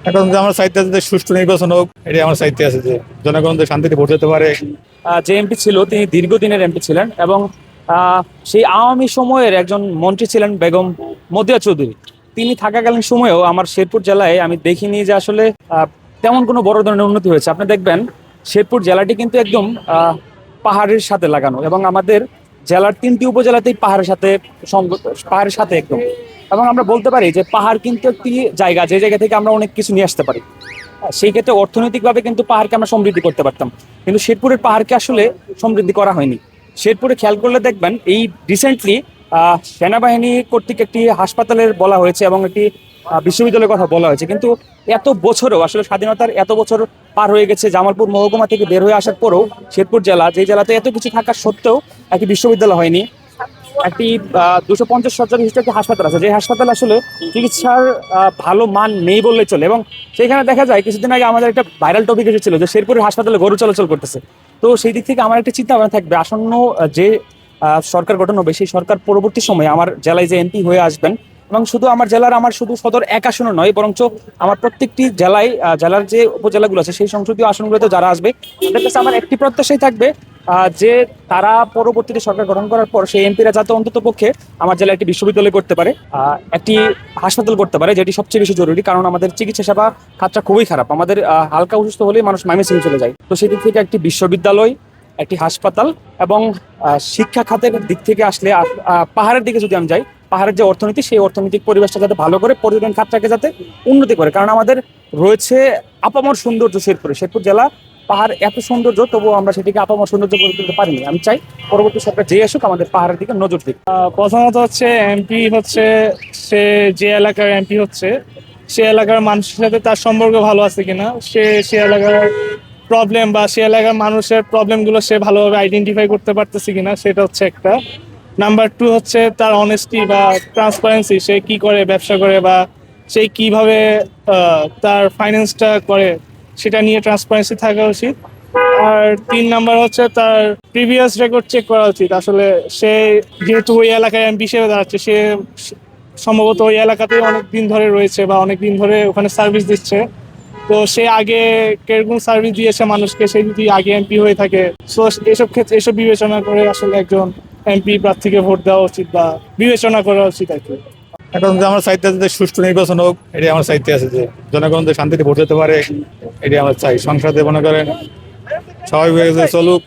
এখন যে আমার চাইতে আছে যে সুষ্ঠু নির্বাচন হোক, এটাই আমার চাইতে আছে যে জনগণ যে শান্তিতে ভোট দিতে পারে। যে এমপি ছিল তিনি দীর্ঘদিনের এমপি ছিলেন এবং সেই আওয়ামী সময়ের একজন মন্ত্রী ছিলেন বেগম মতিয়া চৌধুরী। তিনি থাকাকালীন সময়েও আমার শেরপুর জেলায় আমি দেখিনি যে আসলে তেমন কোনো বড় ধরনের উন্নতি হয়েছে। আপনি দেখবেন শেরপুর জেলাটি কিন্তু একদম পাহাড়ের সাথে লাগানো এবং আমাদের জেলার 3টি উপজেলাতেই পাহাড়ের সাথে একদম। এবং আমরা বলতে পারি যে পাহাড় কিন্তু একটি জায়গা, যে জায়গা থেকে আমরা অনেক কিছু নিয়ে আসতে পারি। সেই ক্ষেত্রে অর্থনৈতিকভাবে কিন্তু পাহাড়কে আমরা সমৃদ্ধি করতে পারতাম, কিন্তু শেরপুরের পাহাড়কে আসলে সমৃদ্ধি করা হয়নি। শেরপুরে খেয়াল করলে দেখবেন এই রিসেন্টলি সেনাবাহিনী কর্তৃক একটি হাসপাতালের বলা হয়েছে এবং একটি বিশ্ববিদ্যালয়ের কথা বলা হয়েছে, কিন্তু এত বছরও আসলে স্বাধীনতার এত বছর পার হয়ে গেছে, জামালপুর মহকুমা থেকে বের হয়ে আসার পরেও শেরপুর জেলা, যে জেলাতে এত কিছু থাকার সত্ত্বেও একটি বিশ্ববিদ্যালয় হয়নি। একটি 250 শয্যা বিশিষ্ট একটি হাসপাতাল আছে, যে হাসপাতাল আসলে চিকিৎসার ভালো মান নেই বললে চলে। এবং সেখানে দেখা যায় কিছুদিন আগে আমাদের একটা ভাইরাল টপিক এসেছিল যে শেরপুরের হাসপাতালে গরু চলাচল করতেছে। তো সেই দিক থেকে আমার একটা চিন্তা ভাবনা থাকবে, আসন্ন যে সরকার গঠন হবে সেই সরকার পরবর্তী সময়ে আমার জেলায় যে এমপি হয়ে আসবেন, এবং শুধু আমার জেলার, আমার শুধু সদর এক আসনও নয়, বরঞ্চ আমার প্রত্যেকটি জেলায় জেলার যে উপজেলাগুলো আছে সেই সংসদীয় আসনগুলোতে যারা আসবে তাদের কাছে আমার একটি প্রত্যাশাই থাকবে, যে তারা পরবর্তীতে সরকার গঠন করার পর সেই এমপিরা যাতে অন্তত পক্ষে আমার জেলায় একটি বিশ্ববিদ্যালয় করতে পারে, একটি হাসপাতাল করতে পারে, যেটি সবচেয়ে বেশি জরুরি। কারণ আমাদের চিকিৎসা সেবা খাতটা খুবই খারাপ, আমাদের হালকা অসুস্থ হলেই মানুষ ময়মনসিংহে চলে যায়। তো সেই দিক থেকে একটি বিশ্ববিদ্যালয়, একটি হাসপাতাল এবং শিক্ষা খাতের দিক থেকে আসলে পাহাড়ের দিকে যদি আমি যাই, পাহাড়ের যে অর্থনীতি, সেই অর্থনৈতিক পরিবেশটা যাতে ভালো করে, পর্যটন খাতটাকে যাতে উন্নতি করে। কারণ আমাদের রয়েছে আপামর সৌন্দর্য শেরপুর জেলা, পাহাড় এত সৌন্দর্য, তবুও আমরা সেটিকে আপামর সৌন্দর্য করে তুলতে পারিনি। আমি চাই পরবর্তী সরকার যে আসুক আমাদের পাহাড়ের দিকে নজর দিক। প্রথমত হচ্ছে এমপি হচ্ছে, সে যে এলাকার এমপি হচ্ছে সে এলাকার মানুষের সাথে তার সম্পর্ক ভালো আছে কিনা, সে এলাকার প্রবলেম বা সে এলাকার মানুষের প্রবলেমগুলো সে ভালোভাবে আইডেন্টিফাই করতে পারতেছে কিনা, সেটা হচ্ছে একটা। নাম্বার 2 হচ্ছে তার অনেস্টি বা ট্রান্সপারেন্সি, সে কি করে ব্যবসা করে বা সে কিভাবে তার ফাইন্যান্সটা করে, সেটা নিয়ে ট্রান্সপারেন্সি থাকা উচিত। আর 3 নাম্বার হচ্ছে তার প্রিভিয়াস রেকর্ড চেক করা উচিত। আসলে সে যেহেতু ওই এলাকায় এমপি হিসেবে দাঁড়াচ্ছে, সে সম্ভবত ওই এলাকাতেই অনেক দিন ধরে রয়েছে বা অনেক দিন ধরে ওখানে সার্ভিস দিচ্ছে। তো সে আগে কিরকম সার্ভিস দিয়েছে মানুষকে, সে যদি আগে এমপি হয়ে থাকে, তো এসব ক্ষেত্রে এসব বিবেচনা করে আসলে একজন এমপি প্রার্থীকে ভোট দেওয়া উচিত বা বিবেচনা করা উচিত আর কি। এখন যে আমার চাইতে আছে যে সুষ্ঠু নির্বাচন হোক, এটাই আমার চাইতে আছে যে জনগণ যে শান্তিতে ভোট দিতে পারে, এটাই আমরা চাই। সংসদে মনে করেন স্বাভাবিকভাবে চলুক।